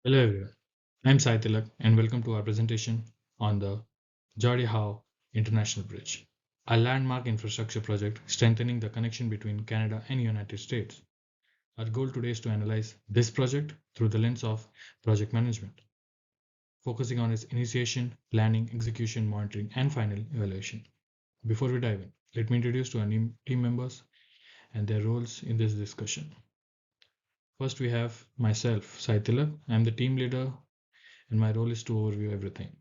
Hello everyone, I'm Sai Tilak and welcome to our presentation on the Gordie Howe International Bridge, a landmark infrastructure project strengthening the connection between Canada and United States. Our goal today is to analyze this project through the lens of project management, focusing on its initiation, planning, execution, monitoring, and final evaluation. Before we dive in, let me introduce to our new team members and their roles in this discussion. First, we have myself, Sai Tilak. I'm the team leader and my role is to overview everything.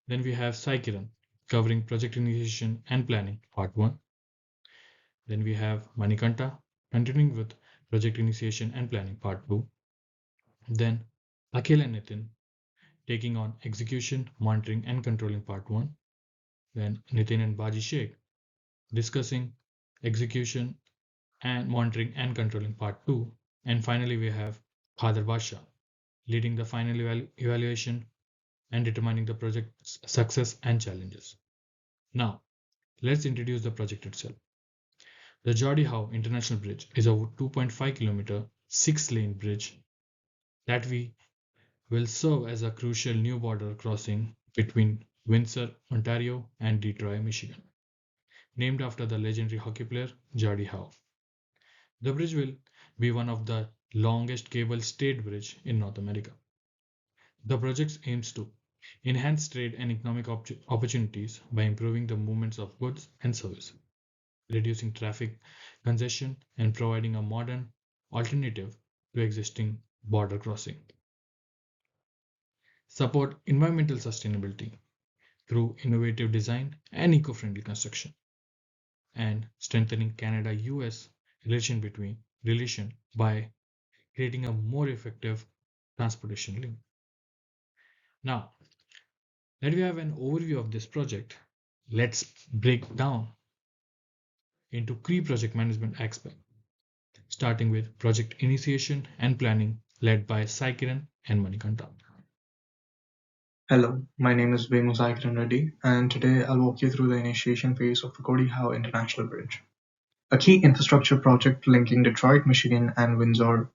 Then we have Sai Kiran covering project initiation and planning, part 1. Then we have Manikanta continuing with project initiation and planning, part 2. Then Akhil and Nitin taking on execution, monitoring, and controlling, part 1. Then Nitin and Baji Sheikh discussing execution and monitoring and controlling, part 2. And finally, we have Khader Basha leading the final evaluation and determining the project's success and challenges. Now, let's introduce the project itself. The Gordie Howe International Bridge is a 2.5-kilometer, 6-lane bridge that will serve as a crucial new border crossing between Windsor, Ontario and Detroit, Michigan, named after the legendary hockey player Gordie Howe. The bridge will be one of the longest cable-stayed bridge in North America. The project aims to enhance trade and economic opportunities by improving the movements of goods and services, reducing traffic congestion, and providing a modern alternative to existing border crossing. Support environmental sustainability through innovative design and eco-friendly construction, and strengthening Canada-US relation by creating a more effective transportation link. Now, that we have an overview of this project, let's break down into key project management aspects, starting with project initiation and planning led by Sai Kiran and Manikanta. Hello, my name is Venu Reddy, and today I'll walk you through the initiation phase of the Gordie Howe International Bridge, a key infrastructure project linking Detroit, Michigan, and Windsor,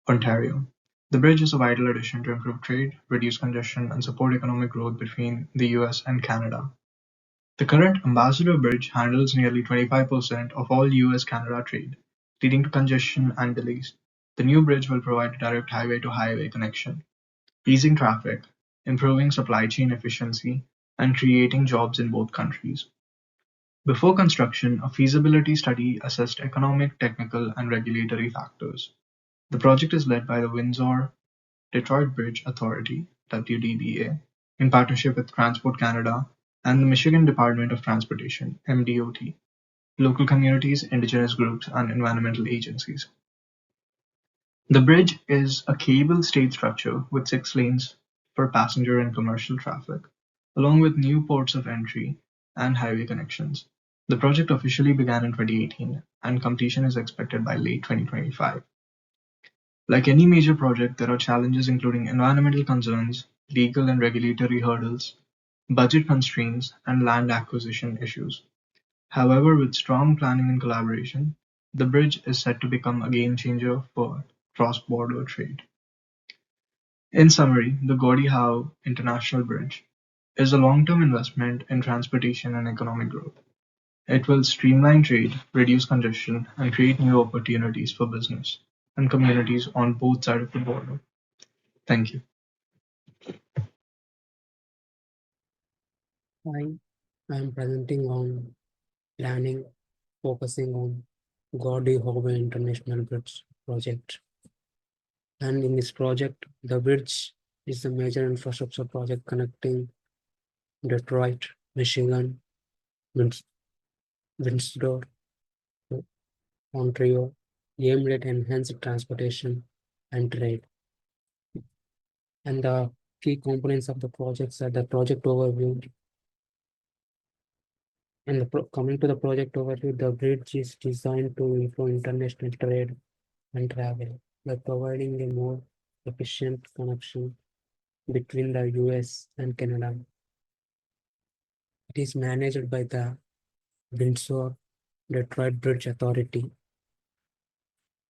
Ontario. The bridge is a vital addition to improve trade, reduce congestion, and support economic growth between the US and Canada. The current Ambassador Bridge handles nearly 25% of all US-Canada trade, leading to congestion and delays. The new bridge will provide a direct highway-to-highway connection, easing traffic, improving supply chain efficiency, and creating jobs in both countries. Before construction, a feasibility study assessed economic, technical, and regulatory factors. The project is led by the Windsor-Detroit Bridge Authority (WDBA) in partnership with Transport Canada and the Michigan Department of Transportation (MDOT), local communities, indigenous groups, and environmental agencies. The bridge is a cable-stayed structure with 6 lanes for passenger and commercial traffic, along with new ports of entry and highway connections. The project officially began in 2018, and completion is expected by late 2025. Like any major project, there are challenges including environmental concerns, legal and regulatory hurdles, budget constraints, and land acquisition issues. However, with strong planning and collaboration, the bridge is set to become a game changer for cross-border trade. In summary, the Gordie Howe International Bridge is a long-term investment in transportation and economic growth. It will streamline trade, reduce congestion, and create new opportunities for business and communities on both sides of the border. Thank you. I am presenting on planning, focusing on Gordie Howe International Bridge project. And in this project, the bridge is a major infrastructure project connecting Detroit, Michigan, Windsor, Ontario, aimed at enhanced transportation and trade. And the key components of the projects are the project overview. And coming to the project overview, the bridge is designed to improve international trade and travel by providing a more efficient connection between the US and Canada. It is managed by the Windsor Detroit Bridge Authority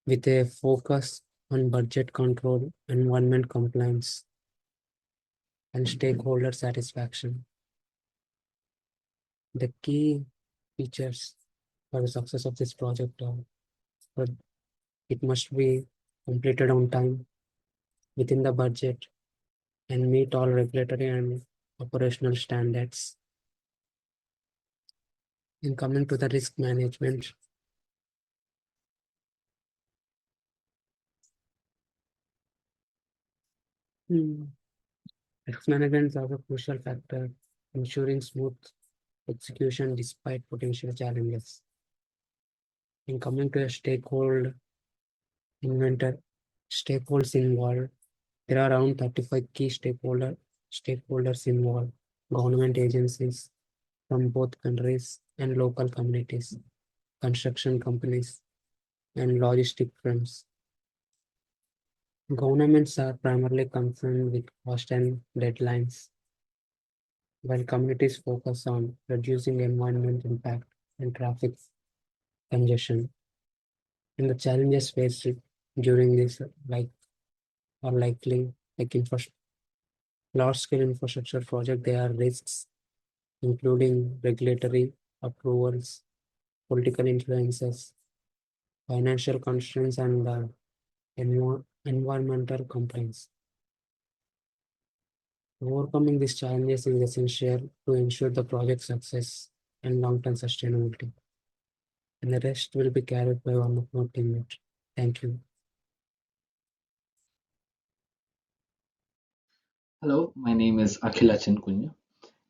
with a focus on budget control, environment compliance, and stakeholder satisfaction. The key features for the success of this project are that it must be completed on time, within the budget, and meet all regulatory and operational standards. In coming to the risk management, hmm, risk management is also a crucial factor, ensuring smooth execution despite potential challenges. In coming to a inventor, stakeholders involved, there are around 35 key stakeholders involved, government agencies from both countries and local communities, construction companies, and logistic firms. Governments are primarily concerned with cost and deadlines, while communities focus on reducing environment impact and traffic congestion. And the challenges faced during this are likely large-scale infrastructure project. There are risks including regulatory approvals, political influences, financial constraints, and environmental complaints. Overcoming these challenges is essential to ensure the project success and long-term sustainability. And the rest will be carried by one of my teammates. Thank you. Hello, my name is Akhilachan Kunya,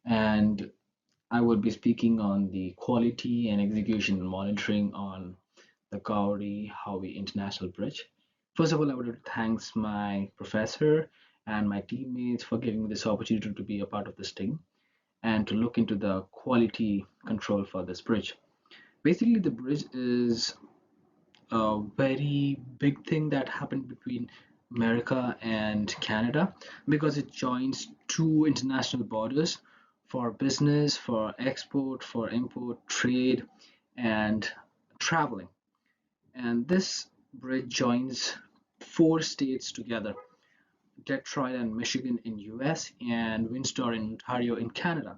and I will be speaking on the quality and execution and monitoring on the Gordie Howie International Bridge. First of all, I would like to thank my professor and my teammates for giving me this opportunity to be a part of this team and to look into the quality control for this bridge. Basically, the bridge is a very big thing that happened between America and Canada because it joins two international borders for business, for export, for import, trade, and traveling. And this bridge joins four states together: Detroit and Michigan in US and Windsor in Ontario in Canada.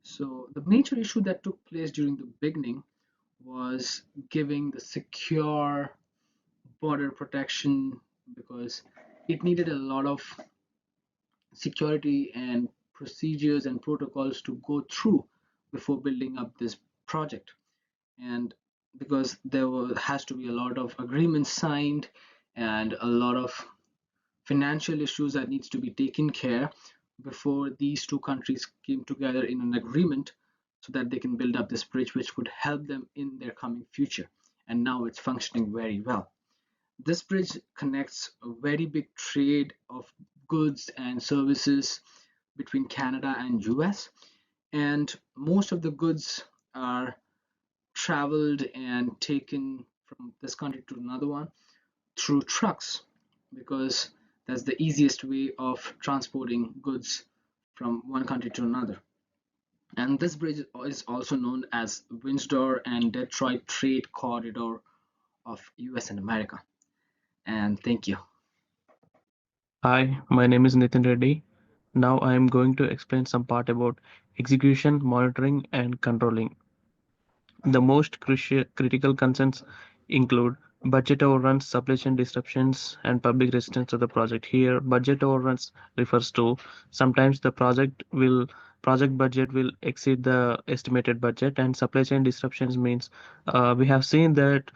So the major issue that took place during the beginning was giving the secure border protection because it needed a lot of security and procedures and protocols to go through before building up this project. And because has to be a lot of agreements signed and a lot of financial issues that needs to be taken care before these two countries came together in an agreement so that they can build up this bridge which could help them in their coming future. And now it's functioning very well. This bridge connects a very big trade of goods and services between Canada and US, and most of the goods are traveled and taken from this country to another one through trucks because that's the easiest way of transporting goods from one country to another. And this bridge is also known as Windsor and Detroit Trade Corridor of US and America. And thank you. Hi, my name is Nitin Reddy. Now I am going to explain some part about execution, monitoring, and controlling. The most critical concerns include budget overruns, supply chain disruptions, and public resistance to the project. Here, budget overruns refers to sometimes the project budget will exceed the estimated budget, and supply chain disruptions means we have seen that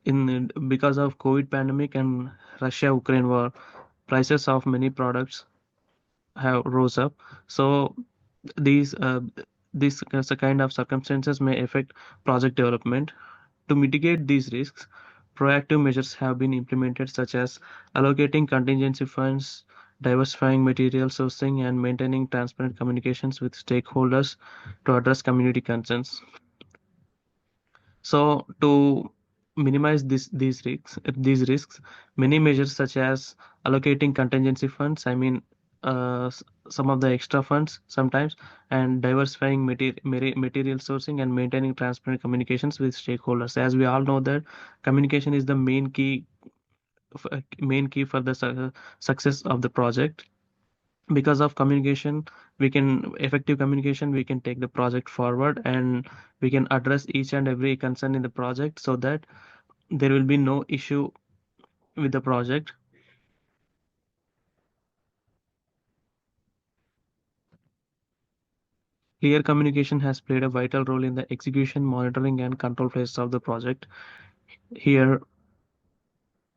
in because of COVID pandemic and Russia-Ukraine war, prices of many products have rose up. So these kind of circumstances may affect project development. To mitigate these risks, proactive measures have been implemented, such as allocating contingency funds, diversifying material sourcing, and maintaining transparent communications with stakeholders to address community concerns. So to minimize these risks, many measures such as allocating contingency funds, I mean some of the extra funds sometimes, and diversifying material sourcing and maintaining transparent communications with stakeholders. As we all know that communication is the main key main key for the success of the project. Because of communication, we can effective communication, we can take the project forward, and we can address each and every concern in the project so that there will be no issue with the project. Clear communication has played a vital role in the execution, monitoring, and control phase of the project. Here,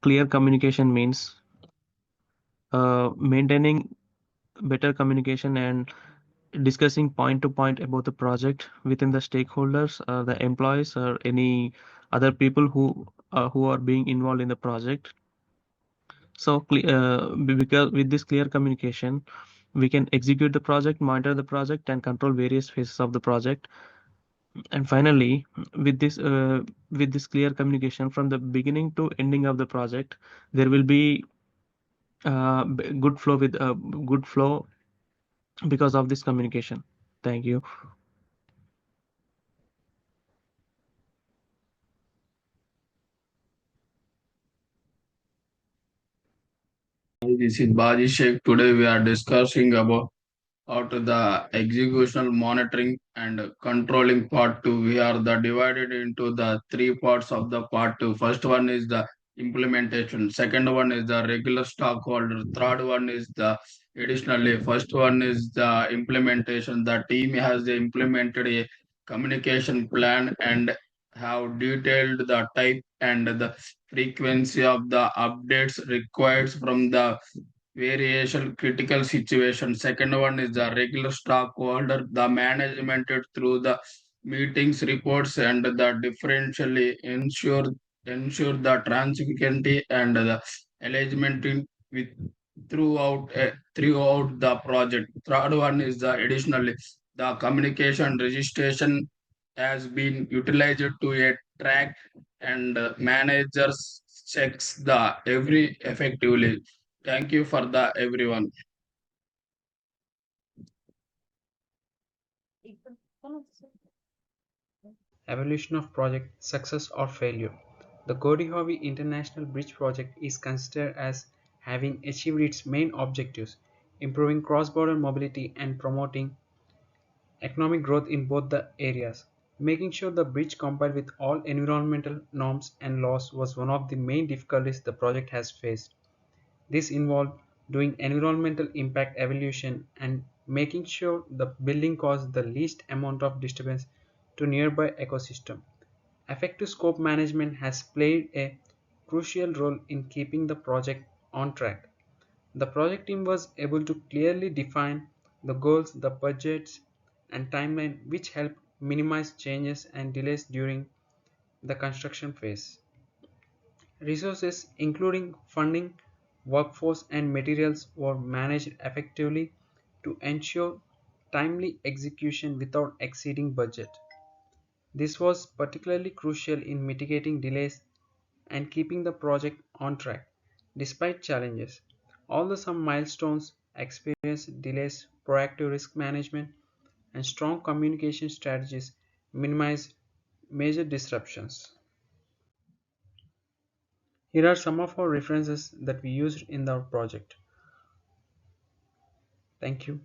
clear communication means maintaining better communication and discussing point to point about the project within the stakeholders, the employees, or any other people who are being involved in the project. So, because with this clear communication, we can execute the project, monitor the project, and control various phases of the project. And finally, with this clear communication from the beginning to ending of the project, there will be good flow with good flow because of this communication. Thank you. This is Baji Sheikh. Today we are discussing about out of the executional monitoring and controlling part two. We are the divided into the three parts of the part two. First one is the implementation. Second one is the regular stockholder. Third one is the additionally. First one is the implementation. The team has implemented a communication plan and have detailed the type and the frequency of the updates required from the variation critical situation. Second one is the regular stockholder, the management through the meetings, reports, and the differentially ensure the transparency and the alignment with throughout the project. Third one is the additionally the communication registration has been utilized to a track and managers checks the every effectively. Thank you for the everyone. Evaluation of project success or failure. The Gordie International Bridge project is considered as having achieved its main objectives, improving cross-border mobility and promoting economic growth in both the areas. Making sure the bridge complied with all environmental norms and laws was one of the main difficulties the project has faced. This involved doing environmental impact evaluation and making sure the building caused the least amount of disturbance to nearby ecosystem. Effective scope management has played a crucial role in keeping the project on track. The project team was able to clearly define the goals, the budgets, and timeline, which helped minimize changes and delays during the construction phase. Resources, including funding, workforce, and materials, were managed effectively to ensure timely execution without exceeding budget. This was particularly crucial in mitigating delays and keeping the project on track. Despite challenges, although some milestones experienced delays, proactive risk management and strong communication strategies minimized major disruptions. Here are some of our references that we used in our project. Thank you.